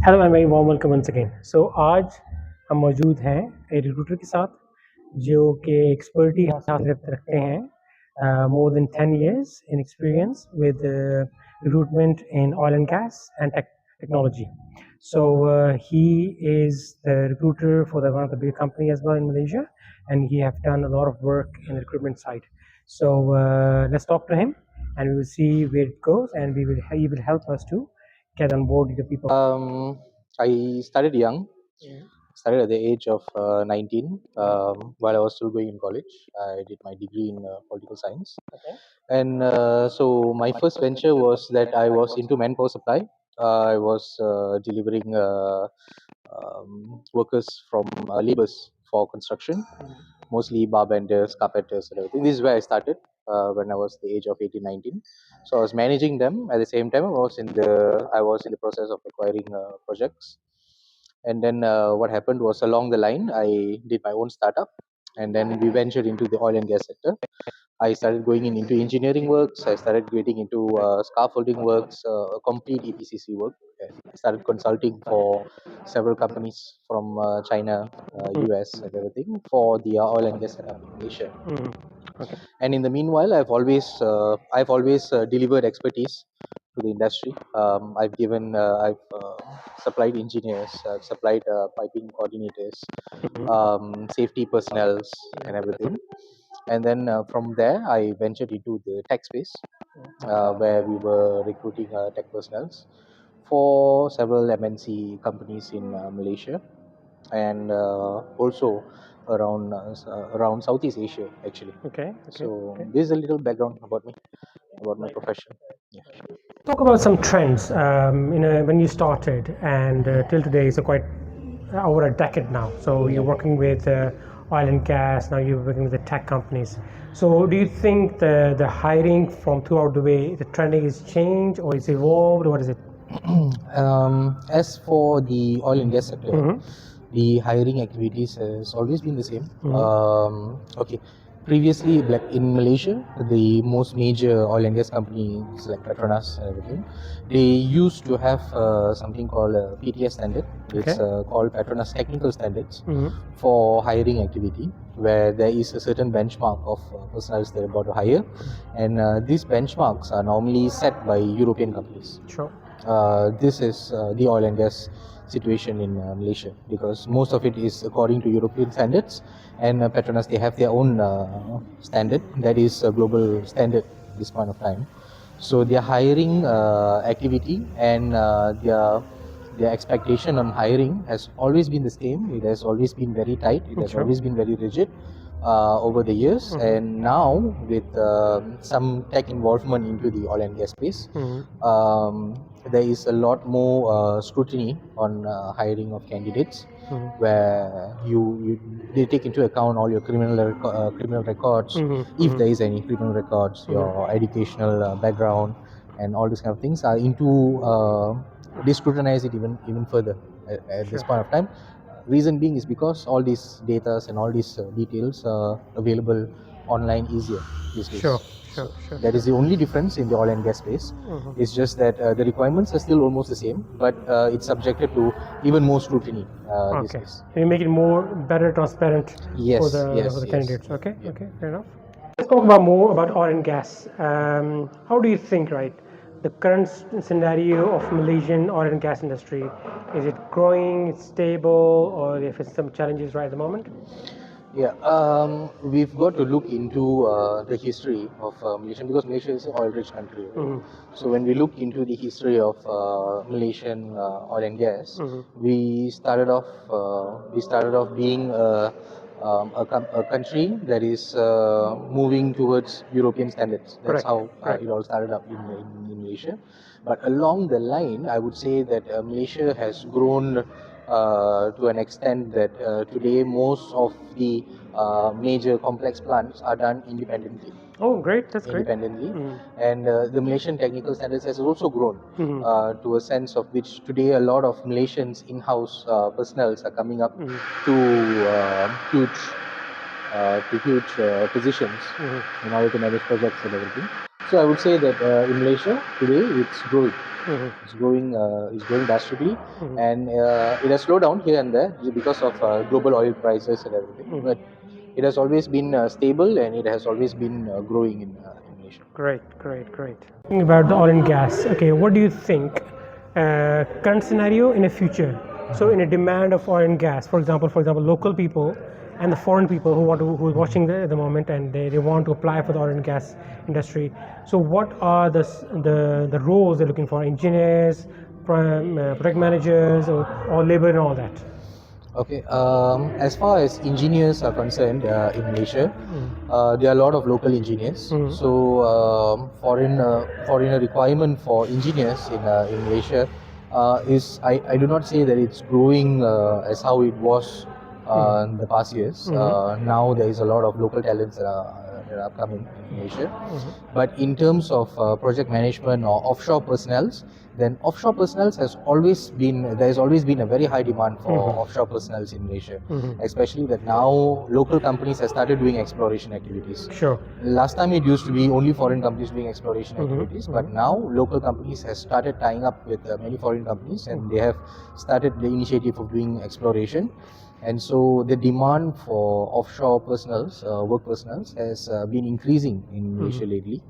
Hello and very warm welcome once again. So आज हम मौजूद हैं एक रिक्रूटर के साथ जो कि एक्सपर्टी हासिल रखते हैं more than 10 years in experience with recruitment in oil and gas and technology. So he is the recruiter for one of the big company as well in Malaysia, and he have done a lot of work in the recruitment side. So let's talk to him and we will see where it goes, and he will help us to get on board with the people. I started young. Started at the age of 19 while I was still going in college. I did my degree in political science. Okay. And so my first venture was that I was into manpower supply. I was delivering workers from laborers for construction, mostly bar benders, carpenters, and everything. This is where I started when I was the age of 18, 19. So I was managing them. At the same time, I was in the process of acquiring projects. And then what happened was, along the line, I did my own startup, and then we ventured into the oil and gas sector. I started going into engineering works. I started getting into scaffolding works, complete EPCC work. I started consulting for several companies from China, US, and everything for the oil and gas setup in Malaysia. Okay. And in the meanwhile, I've always delivered expertise to the industry. I've supplied engineers, I've supplied piping coordinators, safety personnel, and everything. And then from there, I ventured into the tech space, where we were recruiting tech personnel for several MNC companies in Malaysia, and also around Southeast Asia, actually. Okay. So this is a little background about me, about my profession. Yeah. Talk about some trends. When you started and till today, it's a quite over a decade now. So you're working with oil and gas. Now you're working with the tech companies. So do you think the hiring from throughout the way, the trending is changed or it's evolved? What is it? As for the oil and gas sector, the hiring activities has always been the same. Okay. Previously, like in Malaysia, the most major oil and gas companies like Petronas and everything, they used to have something called a PTS standard. It's called Petronas Technical Standards for hiring activity, where there is a certain benchmark of personnel they're about to hire, and these benchmarks are normally set by European companies. Sure. This is the oil and gas situation in Malaysia, because most of it is according to European standards, and Petronas, they have their own standard that is a global standard at this point of time. So their hiring activity and their expectation on hiring has always been the same. It has always been very tight. It has always been very rigid over the years. And now, with some tech involvement into the oil and gas space, there is a lot more scrutiny on hiring of candidates, where they take into account all your criminal records, if there is any criminal records, your educational background, and all these kind of things are they scrutinize it even further at this point of time. Reason being is because all these data and all these details are available online easier these days. Sure. That is the only difference in the oil and gas space. It's just that the requirements are still almost the same, but it's subjected to even more scrutiny these days. You make it more better, transparent for the candidates. Okay, fair enough. Let's talk about more about oil and gas. How do you think, right, the current scenario of Malaysian oil and gas industry, is it growing, it's stable, or if it's some challenges right at the moment? Yeah, we've got to look into the history of Malaysia, because Malaysia is an oil-rich country. Right? So when we look into the history of Malaysian oil and gas, we started off being a country that is moving towards European standards. That's how it all started up in Malaysia. But along the line, I would say that Malaysia has grown to an extent that today most of the major complex plants are done independently. Oh, great! That's great. Independently, and the Malaysian technical standards has also grown to a sense of which today a lot of Malaysians in-house personnel are coming up to huge positions in order to manage projects and everything. So I would say that in Malaysia today it's growing. It's growing drastically, and it has slowed down here and there because of global oil prices and everything. But it has always been stable, and it has always been growing in Malaysia. Great. Talking about the oil and gas, okay, what do you think current scenario in the future? So in a demand of oil and gas, for example, local people and the foreign people who are watching the moment, and they want to apply for the oil and gas industry. So what are the roles they're looking for? Engineers, project managers, or labor and all that? Okay, as far as engineers are concerned in Malaysia, there are a lot of local engineers. So, for a requirement for engineers in Malaysia I do not say that it's growing as how it was in the past years. Now there is a lot of local talents that are coming in Malaysia. But in terms of project management or offshore personnels, then offshore personnel there's always been a very high demand for offshore personnel in Malaysia, especially that now local companies have started doing exploration activities. Sure. Last time it used to be only foreign companies doing exploration activities, but now local companies have started tying up with many foreign companies, and they have started the initiative of doing exploration. And so the demand for offshore personnels, work personnels, has been increasing in Malaysia lately.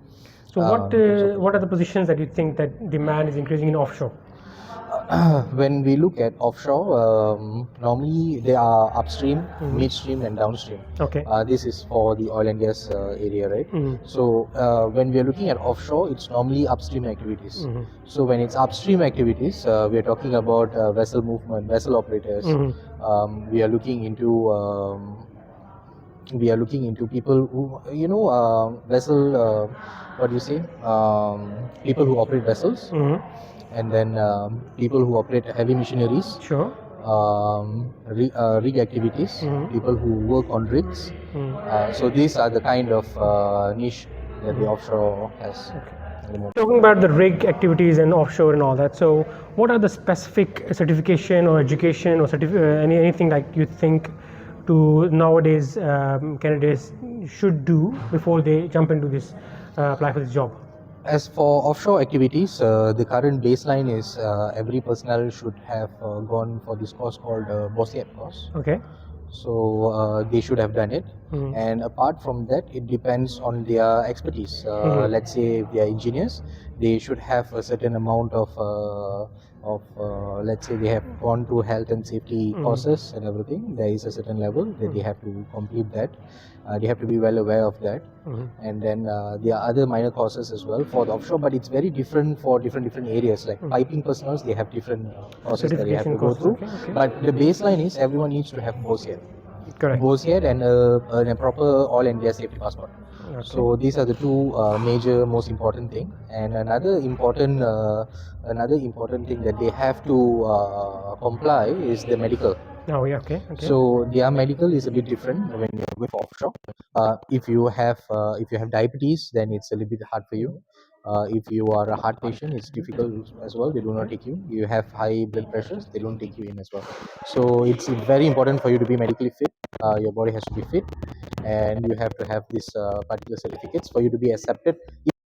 So what are the positions that you think that demand is increasing in offshore? When we look at offshore, normally they are upstream, midstream, and downstream. Okay. This is for the oil and gas area, right? So when we are looking at offshore, it's normally upstream activities. So when it's upstream activities, we are talking about vessel movement, vessel operators. We are looking into people who vessel what do you say people who operate vessels, and then people who operate heavy machineries. Sure. Rig activities, people who work on rigs. So these are the kind of niche that the offshore has. Talking about the rig activities and offshore and all that, so what are the specific certification or education or anything like you think to nowadays candidates should do before they jump into this apply for this job? As for offshore activities, the current baseline is every personnel should have gone for this course called BOSIAT course. Okay. So they should have done it. And apart from that, it depends on their expertise. Let's say if they are engineers, they should have a certain amount of let's say they have gone to health and safety courses and everything. There is a certain level that they have to complete that. They have to be well aware of that. And then there are other minor courses as well for the offshore, but it's very different for different areas. Like piping personnel, they have different courses that they have to go through. Okay. But the baseline is everyone needs to have BOSIAT. Correct. BOSIAT and a proper oil and gas safety passport. Okay. So these are the two major, most important thing. And another important thing that they have to comply is the medical. Oh yeah. Okay. So their medical is a bit different when you go for offshore. If you have diabetes, then it's a little bit hard for you. If you are a heart patient, it's difficult as well. They do not take you. You have high blood pressures, they don't take you in as well. So it's very important for you to be medically fit. Your body has to be fit, and you have to have these particular certificates for you to be accepted,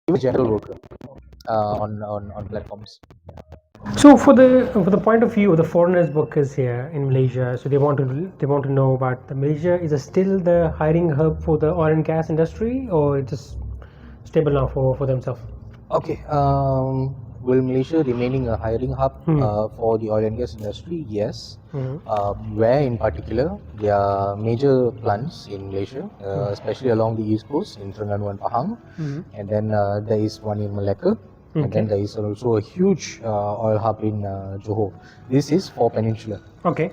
even a general worker on platforms. So for the point of view of the foreigners workers here in Malaysia, so they want to know about Malaysia is still the hiring hub for the oil and gas industry, or it's just stable now for themselves? Okay. Will Malaysia remaining a hiring hub for the oil and gas industry? Yes. Where in particular? There are major plants in Malaysia, especially along the east coast in Terengganu and Pahang, and then there is one in Malacca. And then there is also a huge oil hub in Johor. This is for Peninsula. Okay.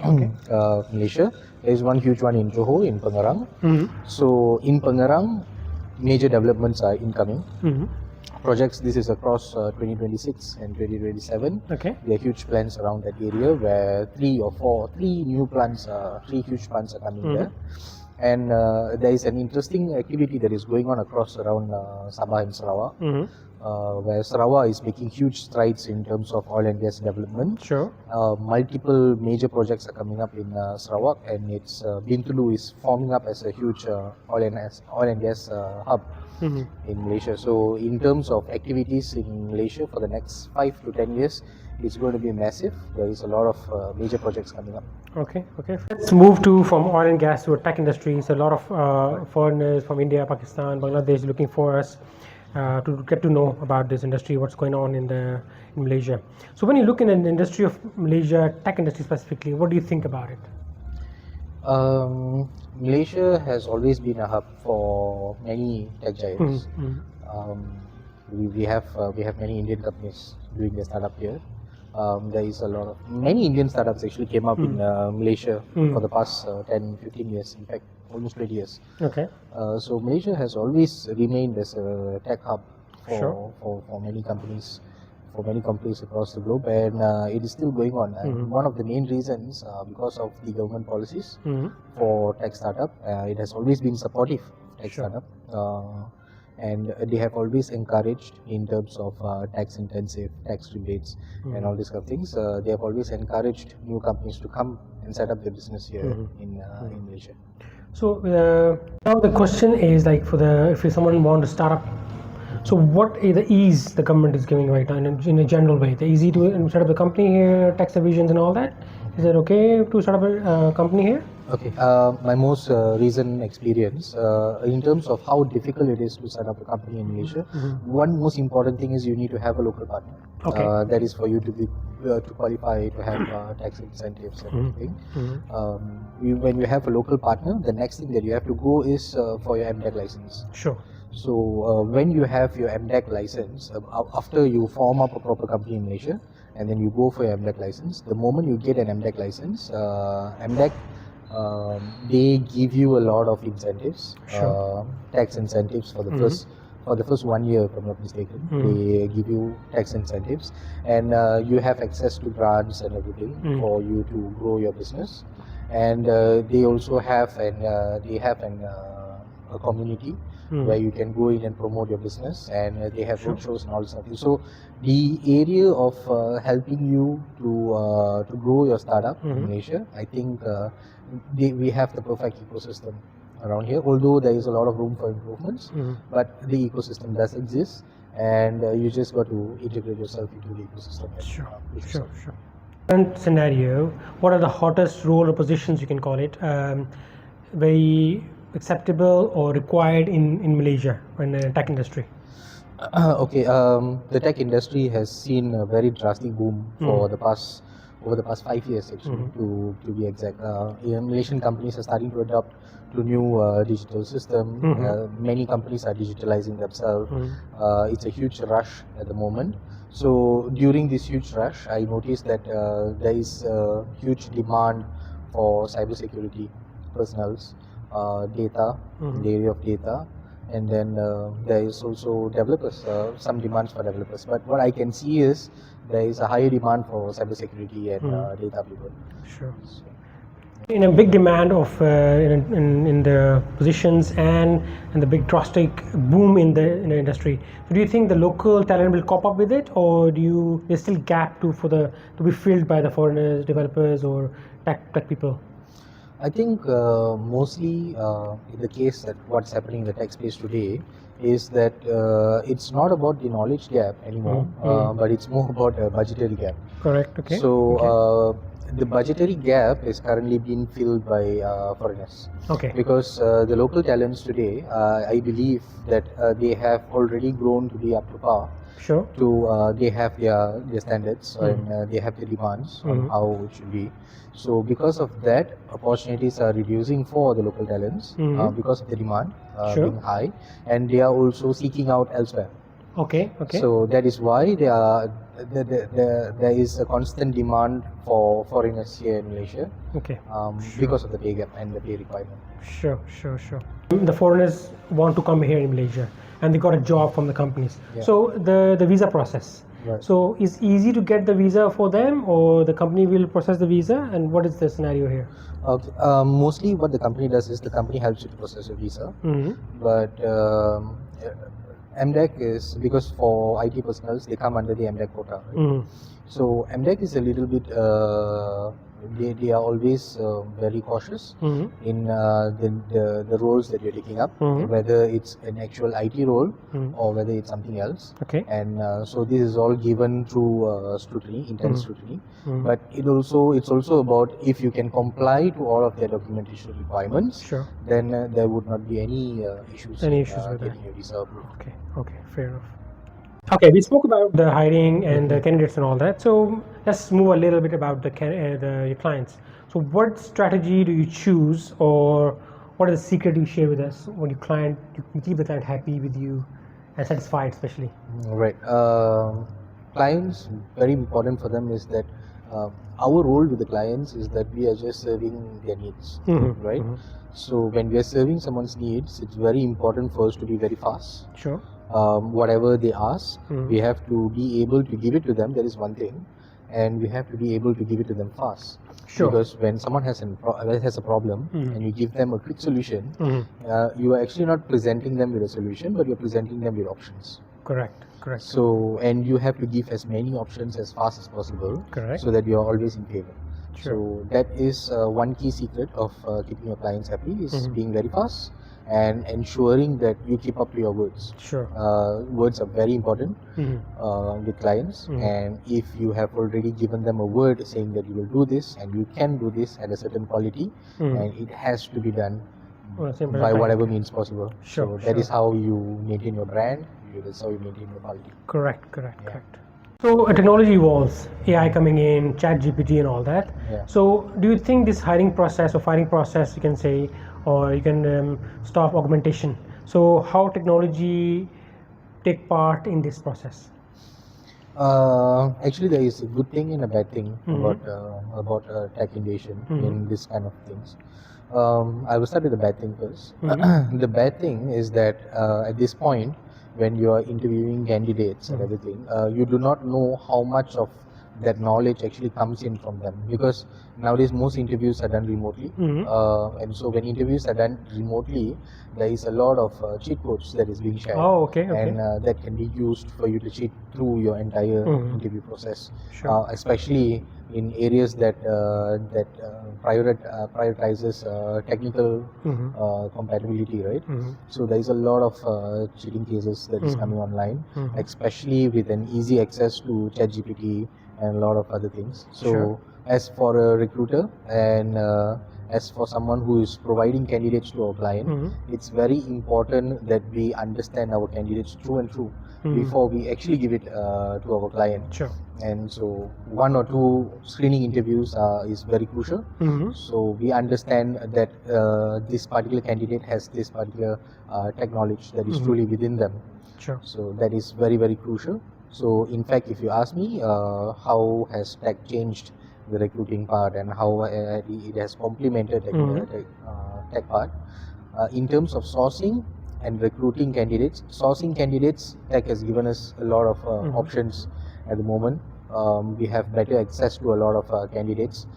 Malaysia. There is one huge one in Johor, in Pengerang. So in Pengerang, major developments are incoming. Projects, this is across 2026 and 2027. Okay. There are huge plans around that area where three huge plants are coming there. And there is an interesting activity that is going on across around Sabah and Sarawak. where Sarawak is making huge strides in terms of oil and gas development. Sure. Multiple major projects are coming up in Sarawak, and it's Bintulu is forming up as a huge oil and gas hub in Malaysia. So in terms of activities in Malaysia for the next 5 to 10 years, it's going to be massive. There is a lot of major projects coming up. Okay. Let's move from oil and gas to tech industry. So a lot of foreigners from India, Pakistan, Bangladesh looking for us to get to know about this industry, what's going on in Malaysia. So when you look in the industry of Malaysia, tech industry specifically, what do you think about it? Malaysia has always been a hub for many tech giants. We have many Indian companies doing their startup here. There is many Indian startups actually came up in Malaysia for the past 10-15 years, in fact almost 20 years. Okay. So Malaysia has always remained as a tech hub for many companies across the globe, and it is still going on. And one of the main reasons, because of the government policies for tech startup, it has always been supportive of tech startup. And they have always encouraged in terms of tax intensive, tax rebates and all these kind of things. They have always encouraged new companies to come and set up their business here in Malaysia. So now the question is, like, if someone wants to start up, so what is the ease the government is giving right now in a general way? The easy to set up a company here, tax divisions and all that? Is it okay to start up a company here? Okay, my most recent experience in terms of how difficult it is to set up a company in Malaysia, one most important thing is you need to have a local partner. Okay. That is for you to qualify to have tax incentives and everything. When you have a local partner, the next thing that you have to go is for your MDEC license. Sure. So when you have your MDEC license, after you form up a proper company in Malaysia, and then you go for your MDEC license, the moment you get an MDEC license, MDEC they give you a lot of incentives, tax incentives for the first 1 year, if I'm not mistaken. They give you tax incentives, and you have access to grants and everything for you to grow your business. And they also have a community where you can go in and promote your business, and they have roadshows and all this stuff. So the area of helping you to grow your startup in Malaysia, I think we have the perfect ecosystem around here. Although there is a lot of room for improvements, but the ecosystem does exist, and you just got to integrate yourself into the ecosystem. Sure. Current scenario, what are the hottest role or positions, you can call it, very acceptable or required in Malaysia in the tech industry? Okay, the tech industry has seen a very drastic boom over the past 5 years, actually, to be exact. Malaysian companies are starting to adopt to new digital system. Many companies are digitalizing themselves. It's a huge rush at the moment. So during this huge rush, I noticed that there is a huge demand for cybersecurity personnels, data, in the area of data, and then there is also developers, some demands for developers. But what I can see is there is a higher demand for cybersecurity and data people. Sure. In a big demand of in the positions and the big drastic boom in the industry. So do you think the local talent will cope up with it, or there's still gap to be filled by the foreigners, developers, or tech people? I think mostly in the case that what's happening in the tech space today is that it's not about the knowledge gap anymore, but it's more about a budgetary gap. Correct. Okay. So the budgetary gap is currently being filled by foreigners. Okay. Because the local talents today, I believe that they have already grown to be up to par. Sure. They have their standards and they have the demands on how it should be. So because of that, opportunities are reducing for the local talents because of the demand being high, and they are also seeking out elsewhere. Okay. So that is why there is a constant demand for foreigners here in Malaysia. Okay. Because of the pay gap and the pay requirement. Sure. The foreigners want to come here in Malaysia, and they got a job from the companies. Yeah. So the visa process. Right. So it's easy to get the visa for them, or the company will process the visa, and what is the scenario here? Okay. Mostly what the company does is the company helps you to process your visa. But MDEC is because for IT personnels they come under the MDEC quota. Right? Mm. So MDEC is a little bit they are always very cautious Mhm. in the roles that you're taking up, Mhm. whether it's an actual IT role Mhm. or whether it's something else. Okay. And so this is all given through scrutiny, intense scrutiny. Mhm. But it's also about if you can comply to all of their documentation requirements, Sure. then there would not be any issues Any in issues with getting that? your visa approved. Okay, fair enough. Okay, we spoke about the hiring and the candidates and all that. So let's move a little bit about your clients. So what strategy do you choose, or what is the secret you share with us when you keep the client happy with you and satisfied, especially? Right. Clients, very important for them is that our role with the clients is that we are just serving their needs, right? So when we are serving someone's needs, it's very important for us to be very fast. Sure. Whatever they ask, we have to be able to give it to them. That is one thing, and we have to be able to give it to them fast. Sure. Because when someone has a problem and you give them a quick solution, you are actually not presenting them with a solution, but you're presenting them with options. Correct. So, and you have to give as many options as fast as possible, Correct. so that you are always in favor. Sure. So that is one key secret of keeping your clients happy is being very fast and ensuring that you keep up to your words. Sure. Words are very important with clients, and if you have already given them a word saying that you will do this and you can do this at a certain quality, and it has to be done by whatever means possible. Sure, So that is sure. how you maintain your brand. That's how you maintain your quality. Correct. So technology evolves, AI coming in, chat GPT and all that. Yeah. So do you think this hiring process or firing process, you can say, or you can stop augmentation? So how technology take part in this process? Actually, there is a good thing and a bad thing about tech invasion in this kind of things. I will start with the bad thing first. The bad thing is that at this point, when you are interviewing candidates and everything, you do not know how much of that knowledge actually comes in from them, because nowadays most interviews are done remotely, and so when interviews are done remotely, there is a lot of cheat codes that is being shared, Oh, okay. and that can be used for you to cheat through your entire interview process, Sure. especially in areas that prioritizes technical compatibility, right? So there is a lot of cheating cases that is coming online, especially with an easy access to ChatGPT and a lot of other things. So Sure. as for a recruiter and as for someone who is providing candidates to our client, it's very important that we understand our candidates through and through before we actually give it to our client. Sure. And so one or two screening interviews is very crucial. So we understand that this particular candidate has this particular tech knowledge that is truly within them. Sure. So that is very, very crucial. So in fact, if you ask me, how has tech changed the recruiting part and how it has complemented tech part, in terms of sourcing and recruiting candidates, tech has given us a lot of options at the moment. We have better access to a lot of candidates.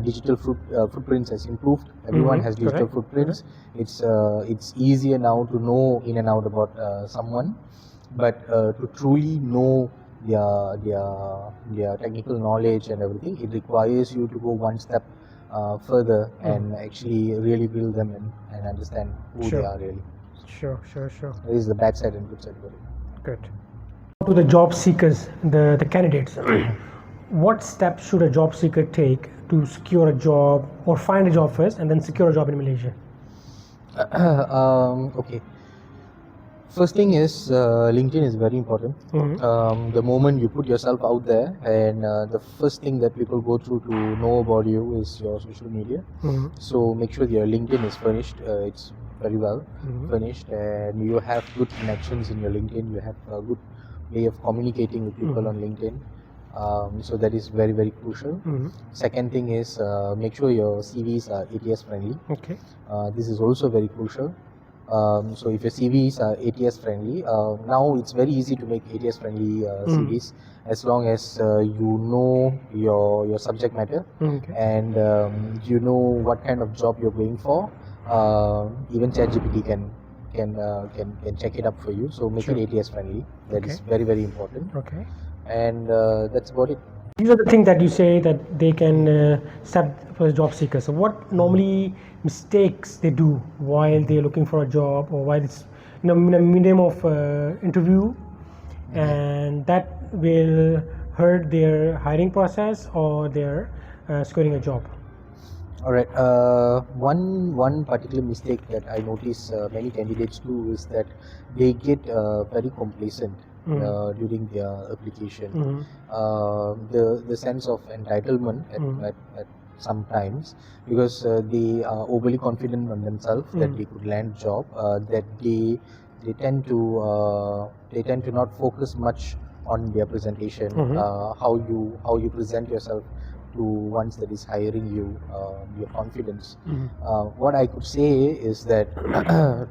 Digital footprints has improved. Everyone has digital footprints. It's easier now to know in and out about someone, but to truly know their technical knowledge and everything, it requires you to go one step further and actually really build them and understand who they are really. Sure. That is the bad side and good side of it. Good. To the job seekers, the candidates, what steps should a job seeker take to secure a job or find a job first and then secure a job in Malaysia? Okay. First thing is LinkedIn is very important. The moment you put yourself out there, and the first thing that people go through to know about you is your social media. So make sure your LinkedIn is furnished. It's very well furnished, and you have good connections in your LinkedIn. You have a good way of communicating with people on LinkedIn. So that is very, very crucial. Second thing is make sure your CVs are ATS friendly. Okay. This is also very crucial. So if your CVs are ATS friendly, now it's very easy to make ATS friendly CVs as long as you know your subject matter and you know what kind of job you're going for. Even ChatGPT can can check it up for you. So make Sure. it ATS friendly. That is Okay. very, very important. Okay. And that's about it. These are the things that you say that they can set for job seekers. So what normally mistakes they do while they're looking for a job or while it's in a medium of interview, and that will hurt their hiring process or their securing a job. All right. One particular mistake that I notice many candidates do is that they get very complacent during their application. The sense of entitlement at sometimes, because they are overly confident on themselves that they could land job, that they tend to not focus much on their presentation, how you present yourself to ones that is hiring you, your confidence. What I could say is that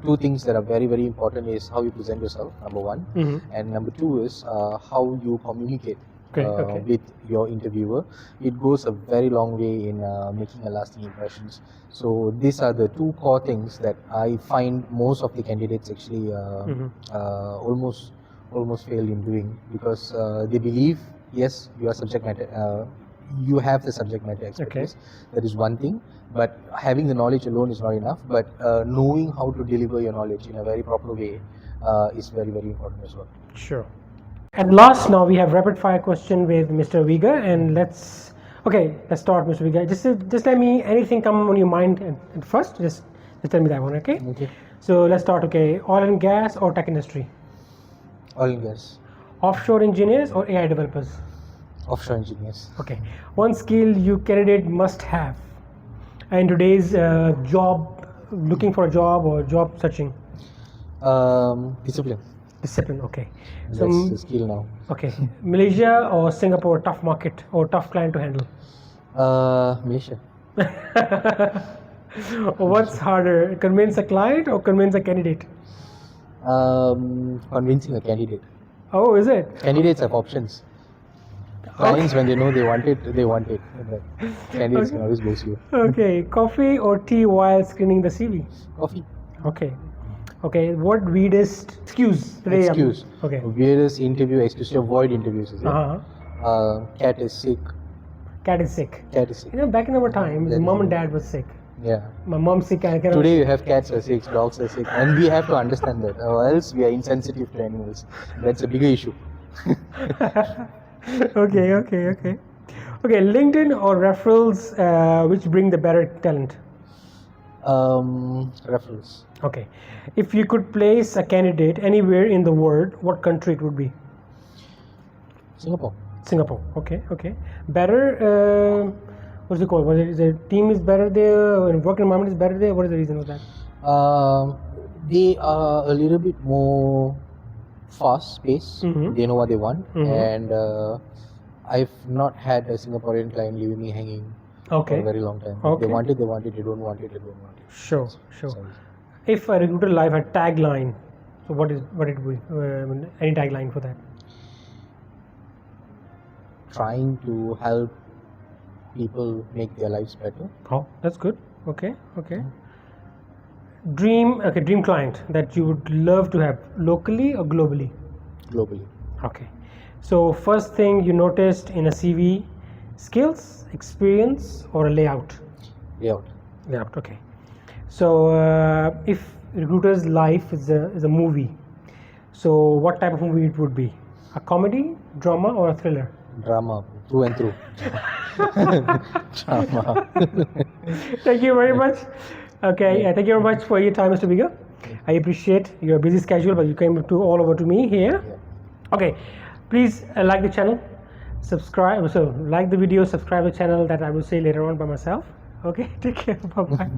two things that are very, very important is how you present yourself, number one, and number two is how you communicate with your interviewer. It goes a very long way in making a lasting impressions. So these are the two core things that I find most of the candidates actually almost fail in doing, because they believe, yes, you are subject matter. You have the subject matter expertise. That is one thing, but having the knowledge alone is not enough. But knowing how to deliver your knowledge in a very proper way is very, very important as well. Sure. And last, now we have rapid fire question with Mr. Viga, and let's start, Mr. Viga. Just let me anything come on your mind at first. Just tell me that one, okay? Okay. So let's start. Okay, oil and gas or tech industry? Oil and gas. Offshore engineers or AI developers? Offshore engineers. Okay. One skill you candidate must have in today's job, looking for a job or job searching? Discipline. Discipline. Okay. That's the skill now. Okay. Malaysia or Singapore, tough market or tough client to handle? Malaysia. What's harder, convince a client or convince a candidate? Convincing a candidate. Oh, is it? Candidates have options. Clients, when they know they want it, they want it. But candidates can always boast you. Okay. Coffee or tea while screening the CV? Coffee. Okay. Okay. What weirdest excuse today? Excuse. Okay. Weirdest interview excuse to avoid interviews, is it? Cat is sick. Cat is sick. Cat is sick. You know, back in our time, mom and dad was sick. Yeah. My mom's sick. I cannot. Today you have cats are sick, dogs are sick, and we have to understand that, or else we are insensitive to animals. That's a bigger issue. Okay. LinkedIn or referrals, which bring the better talent? Referrals. Okay. If you could place a candidate anywhere in the world, what country it would be? Singapore. Okay. Better. What's it called? Was it the team is better there, or work environment is better there? What is the reason for that? They are a little bit more fast paced. They know what they want, and I've not had a Singaporean client leaving me hanging for a very long time. If they want it, they want it. They don't want it, they don't want it. Sure. If a recruiter live had tagline, so what it would be? Any tagline for that? Trying to help people make their lives better. Oh, that's good. Okay. Dream client that you would love to have, locally or globally? Globally. Okay. So first thing you noticed in a CV, skills, experience, or a layout? Layout. Okay. So if recruiter's life is a movie, so what type of movie it would be? A comedy, drama, or a thriller? Drama, through and through. Drama. Thank you very much. Okay, thank you very much for your time, Mr. Biga. I appreciate your busy schedule, but you came all over to me here. Okay, please like the channel, subscribe. So like the video, subscribe the channel, that I will say later on by myself. Okay, take care. Bye bye.